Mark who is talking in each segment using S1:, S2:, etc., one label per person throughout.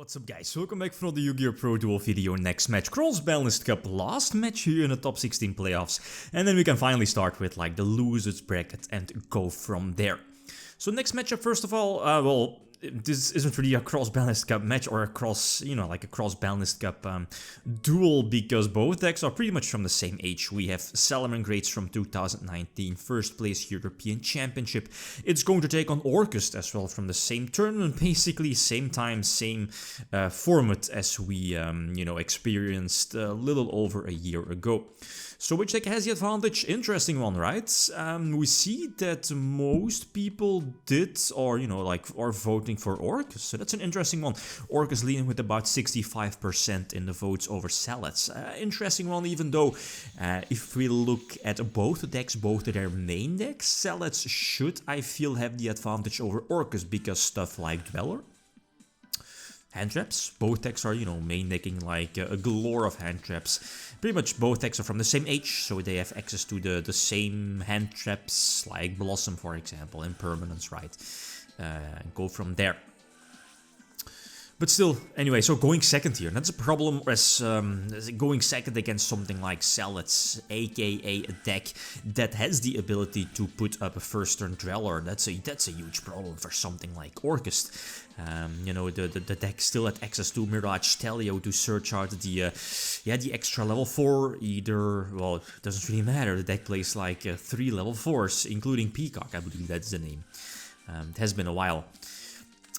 S1: What's up guys, welcome back for the YgoPro duel video. Next match, Cross-Banlist Cup, last match here in the top 16 playoffs. And then we can finally start with like the losers bracket and go from there. So next matchup, first of all, well, this isn't really a Cross-Banlist Cup match or a like a Cross-Banlist Cup duel, because both decks are pretty much from the same age. We have Salamangreat from 2019, first place European Championship. It's going to take on Orcust as well from the same tournament, basically same time, same format as we experienced a little over a year ago. So which deck has the advantage? Interesting one, right? We see that most people did, or are voting for Orcust. So that's an interesting one. Orcust leading with about 65% in the votes over Salads. Interesting one, even though if we look at both decks, both of their main decks, Salads should, I feel, have the advantage over Orcust, because stuff like Dweller, hand traps, both decks are, main decking like a galore of hand traps. Pretty much both decks are from the same age, so they have access to the same hand traps, like Blossom, for example, and Permanence, right? Go from there. But still, anyway, so going second here, that's a problem as going second against something like Salads, aka a deck that has the ability to put up a first turn Dweller. That's a huge problem for something like Orcust. The deck still had access to MattHouston to search out the extra level 4, either, well, it doesn't really matter, the deck plays like 3 level 4s, including Peacock, I believe that's the name. It has been a while.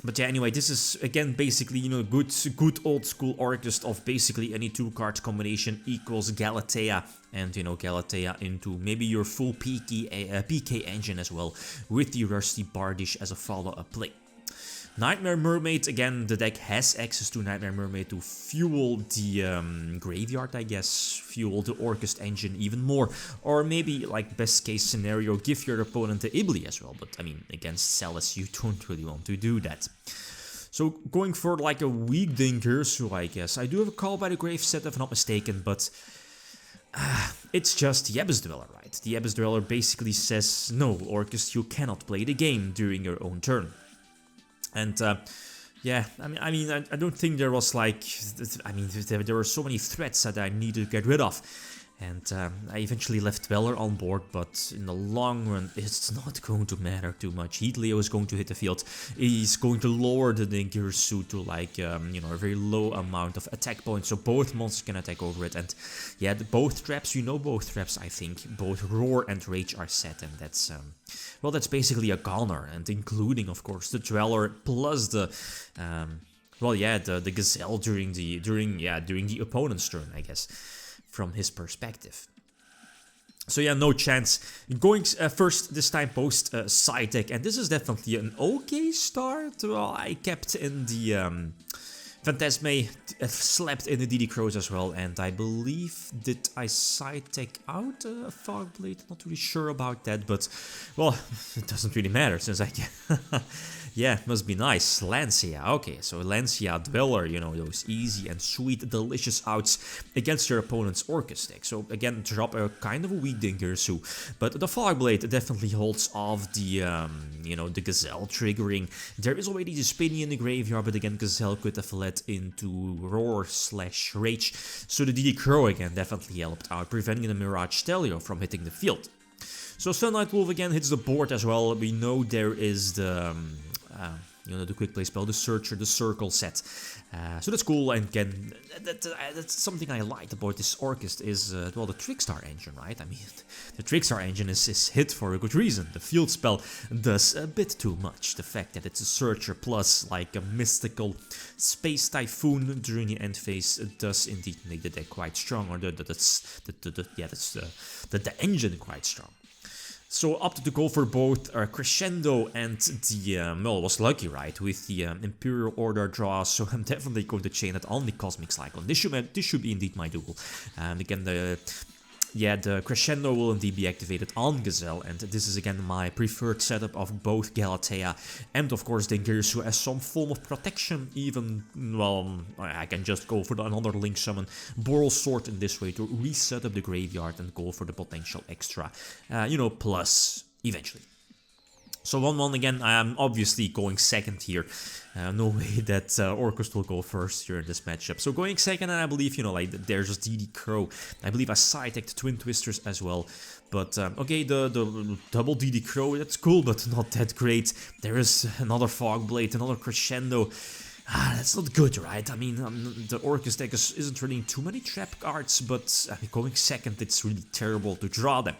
S1: But yeah, anyway, this is again basically, good old school Orcust of basically any 2-card combination equals Galatea, and Galatea into maybe your full PK engine as well, with the Rusty Bardish as a follow-up play. Nightmare Mermaid, again, the deck has access to Nightmare Mermaid to fuel the graveyard, I guess, fuel the Orcust engine even more, or maybe, like, best case scenario, give your opponent the Ibli as well, but I mean, against Celis you don't really want to do that. So going for like a weak Dingirsu, I guess. I do have a Call by the Grave set if I'm not mistaken, but it's just the Abyss Dweller, right? The Abyss Dweller basically says, no, Orcust, you cannot play the game during your own turn. And yeah, I mean, I don't think there was like, there were so many threats that I needed to get rid of. And I eventually left Dweller on board, but in the long run, it's not going to matter too much. Heat Leo is going to hit the field. He's going to lower the Dingirsu to like, a very low amount of attack points, so both monsters can attack over it. And yeah, both traps, both traps, I think. Both Roar and Rage are set, and that's, well, that's basically a goner, and including, of course, the Dweller plus the, well, yeah, the Gazelle during the opponent's turn, I guess, from his perspective. So yeah, no chance. Going first this time post side deck, and this is definitely an okay start. Well, I kept in the Phantasme, slept in the DD Crows as well, and I believe, did I side deck out Fogblade? Not really sure about that, but, well, it doesn't really matter, since I can... Yeah, must be nice. Lancia, okay, so Lancia, Dweller, those easy and sweet, delicious outs against your opponent's Orcust deck. So again, drop a kind of a weak Dingirsu, but the Fogblade definitely holds off the, the Gazelle triggering. There is already the Spinny in the graveyard, but again, Gazelle could have led into Roar/Rage, so the DD Crow again definitely helped out, preventing the MattHouston from hitting the field. So Sunlight Wolf again hits the board as well. We know there is the... the quick play spell, the Searcher, the Circle set. So that's cool, and again, that's something I liked about this Orcust is, well, the Trickstar engine, right? I mean, the Trickstar engine is hit for a good reason. The field spell does a bit too much. The fact that it's a Searcher plus, like, a mystical Space Typhoon during the end phase does indeed make the deck quite strong, or the engine quite strong. So opted to go for both Crescendo and the, well, was lucky, right, with the Imperial Order draw, so I'm definitely going to chain it on the Cosmic Cyclone. This should be indeed my duel. And again, the Crescendo will indeed be activated on Gazelle, and this is again my preferred setup of both Galatea and of course Dingirsu as some form of protection. Even, well, I can just go for another Link Summon, Boral Sword in this way to reset up the graveyard and go for the potential extra, plus eventually. So 1-1 again, I am obviously going second here. No way that Orcust will go first here in this matchup. So going second, and I believe, you know, like there's just DD-Crow. I believe I side-decked Twin Twisters as well. But okay, the double DD-Crow, that's cool, but not that great. There is another Fog Blade, another Crescendo. That's not good, right? I mean, the Orcust deck isn't running too many trap cards, but I mean, going second, it's really terrible to draw them.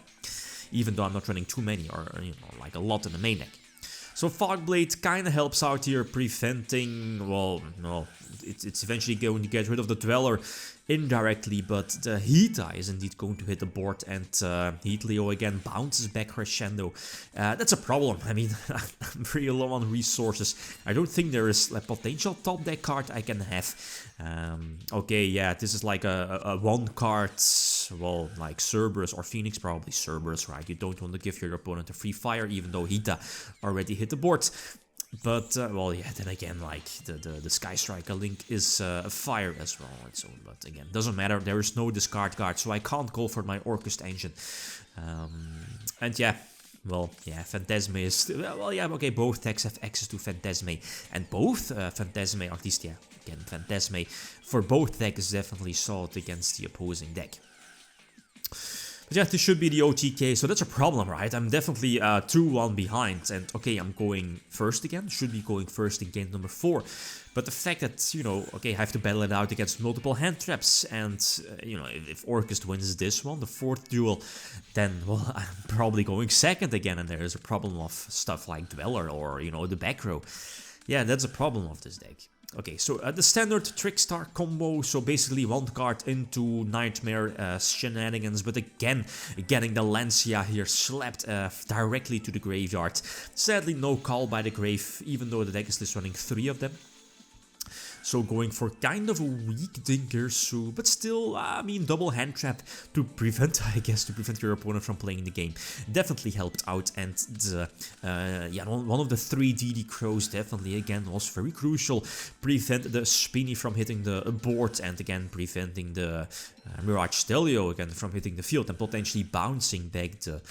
S1: Even though I'm not running too many, or you know, like a lot in the main deck. So Fogblade kind of helps out here, preventing, well, no, it's eventually going to get rid of the Dweller indirectly, but the Hita is indeed going to hit the board, and Heat Leo again bounces back Crescendo. That's a problem. I mean, I'm pretty low on resources. I don't think there is a potential top deck card I can have. Okay, yeah, this is like a one card, well, like Cerberus or Phoenix, probably Cerberus, right? You don't want to give your opponent a free fire, even though Hita already hit the board. But, well, yeah, then again, like, the Sky Striker Link is a fire as well, and so, but again, doesn't matter, there is no discard card, so I can't go for my Orcust engine. And yeah, well, yeah, Phantasme is, well, yeah, okay, both decks have access to Phantasme, and both Phantasme, or at least, yeah, again, Phantasme, for both decks is definitely solid against the opposing deck. But yeah, this should be the OTK, so that's a problem, right? I'm definitely 2-1 behind, and okay, I'm going first again, should be going first in game number 4. But the fact that, you know, okay, I have to battle it out against multiple hand traps, and, you know, if Orcust wins this one, the 4th duel, then, well, I'm probably going second again, and there is a problem of stuff like Dweller or, you know, the back row. Yeah, that's a problem of this deck. Okay, so the standard Trickstar combo, so basically one card into Nightmare shenanigans, but again, getting the Lancia here slapped directly to the graveyard. Sadly, no call by the grave, even though the deck is just running 3 of them. So going for kind of a weak Dingersu, but still, I mean, double hand trap to prevent, I guess, to prevent your opponent from playing the game. Definitely helped out, and the, yeah, one of the 3 DD Crows definitely, again, was very crucial. Prevent the Spinny from hitting the board, and again, preventing the Mirage Stelio again from hitting the field, and potentially bouncing back the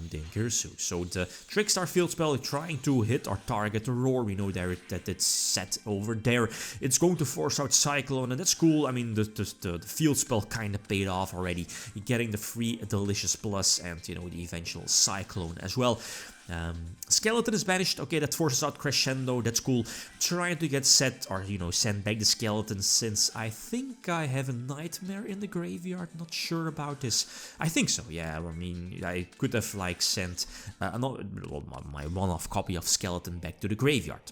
S1: Dingersu. So the Trickstar field spell is trying to hit or target the Roar. We know there that it's set over there. It's going to force out Cyclone, and that's cool. I mean, the field spell kind of paid off already. You're getting the free Delicious Plus and, you know, the eventual Cyclone as well. Skeleton is banished. Okay, that forces out Crescendo. That's cool. Trying to get set, or, you know, send back the Skeleton, since I think I have a Nightmare in the graveyard. Not sure about this. I think so, yeah. I mean, I could have, like, sent my one-off copy of Skeleton back to the graveyard.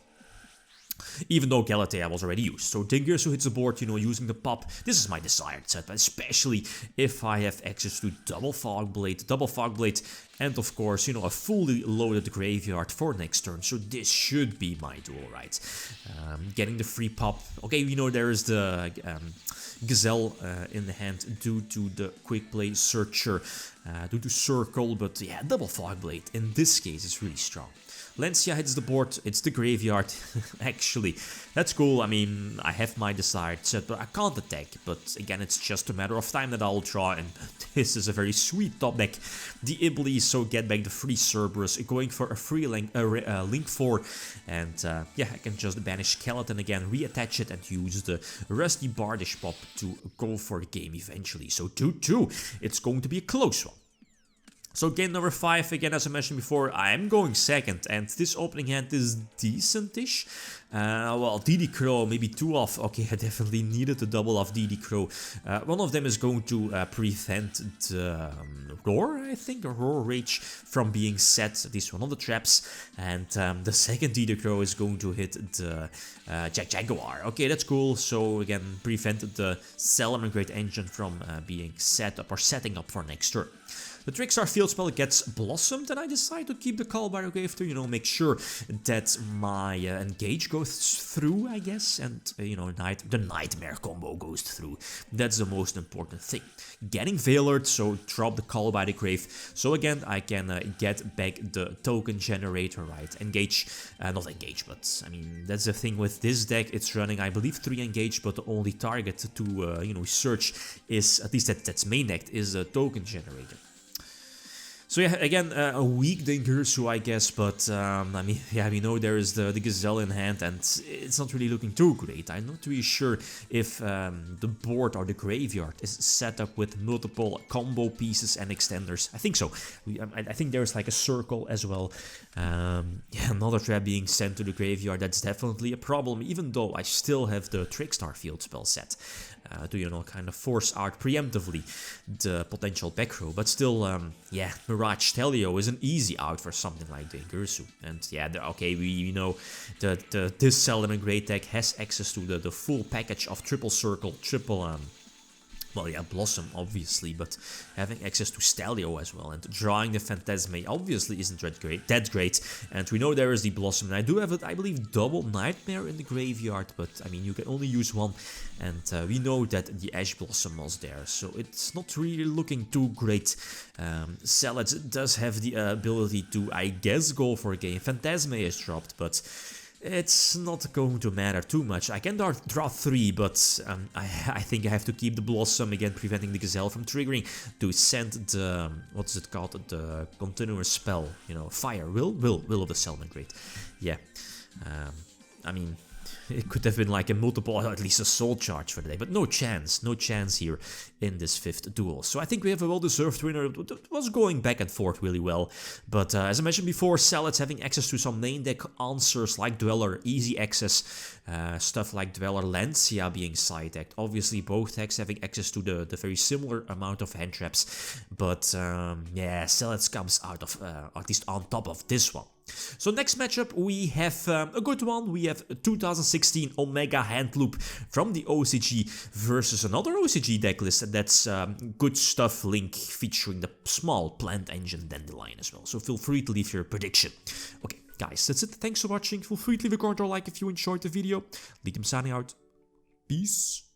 S1: Even though Galatea was already used. So Dingersu hits the board, you know, using the pop. This is my desired set, especially if I have access to double Fogblade, and of course, you know, a fully loaded graveyard for next turn. So this should be my duel, right? Getting the free pop. Okay, you know, there is the Gazelle in the hand due to the Quick Play Searcher, due to Circle, but yeah, double Fogblade in this case is really strong. Lancia hits the board, it's the graveyard, actually, that's cool. I mean, I have my desired set, but I can't attack, but again, it's just a matter of time that I'll draw, and this is a very sweet top deck. The Iblis, so get back the free Cerberus, going for a free Link 4, and yeah, I can just banish Skeleton again, reattach it, and use the Rusty Bardish Pop to go for the game eventually. So 2-2, it's going to be a close one. So game number 5, again, as I mentioned before, I'm going second, and this opening hand is decent-ish. Well, DD Crow, maybe 2 off. Okay, I definitely needed a double off DD Crow. One of them is going to prevent the Roar, I think, or Roar Rage from being set, at least one of the traps. And the second DD Crow is going to hit the Jaguar. Okay, that's cool. So again, prevented the Salamangreat engine from being set up or setting up for next turn. The Trickstar field spell gets blossomed, and I decide to keep the Call by the Grave to, you know, make sure that my engage goes through, I guess, and, you know, the Nightmare combo goes through. That's the most important thing. Getting Veilered, so drop the Call by the Grave. So again, I can get back the token generator, right? Engage, not engage, but, I mean, that's the thing with this deck. It's running, I believe, 3 engage, but the only target to, you know, search is, at least that's main deck, is a token generator. So yeah, again, a weak Dengirsu, I guess, but I mean, yeah, we know there is the Gazelle in hand, and it's not really looking too great. I'm not really sure if the board or the graveyard is set up with multiple combo pieces and extenders. I think so. I think there's like a circle as well. Yeah, another trap being sent to the graveyard, that's definitely a problem, even though I still have the Trickstar field spell set. To, you know, kind of force out preemptively the potential back row, but still, yeah, Mirage Telio is an easy out for something like Dengirsu. And yeah, okay, we know that this Salamangreat deck has access to the full package of triple circle, triple well, yeah, Blossom, obviously, but having access to Stalio as well, and drawing the Phantasme obviously isn't that great, and we know there is the Blossom, and I do have, I believe, double Nightmare in the graveyard, but, I mean, you can only use one, and we know that the Ash Blossom was there, so it's not really looking too great. Salad does have the ability to, I guess, go for a game. Phantasme is dropped, but it's not going to matter too much. I can draw 3, but I think I have to keep the Blossom, again preventing the Gazelle from triggering, to send the, what is it called, the continuous spell, you know, Fire, Will of the Salamangreat. Yeah, I mean, it could have been like a multiple, or at least a soul charge for the day, but no chance here in this 5th duel. So I think we have a well-deserved winner. It was going back and forth really well, but as I mentioned before, Salad's having access to some main deck answers like Dweller, easy access, stuff like Dweller Lancia being side-decked. Obviously both decks having access to the very similar amount of hand traps, but yeah, Salad comes out of, at least on top of this one. So next matchup we have a good one. We have 2016 Omega Handloop from the OCG versus another OCG decklist, and that's Good Stuff Link featuring the small plant engine Dandelion as well. So feel free to leave your prediction. Okay, guys, that's it. Thanks for watching. Feel free to leave a comment or like if you enjoyed the video. Lithium signing out. Peace.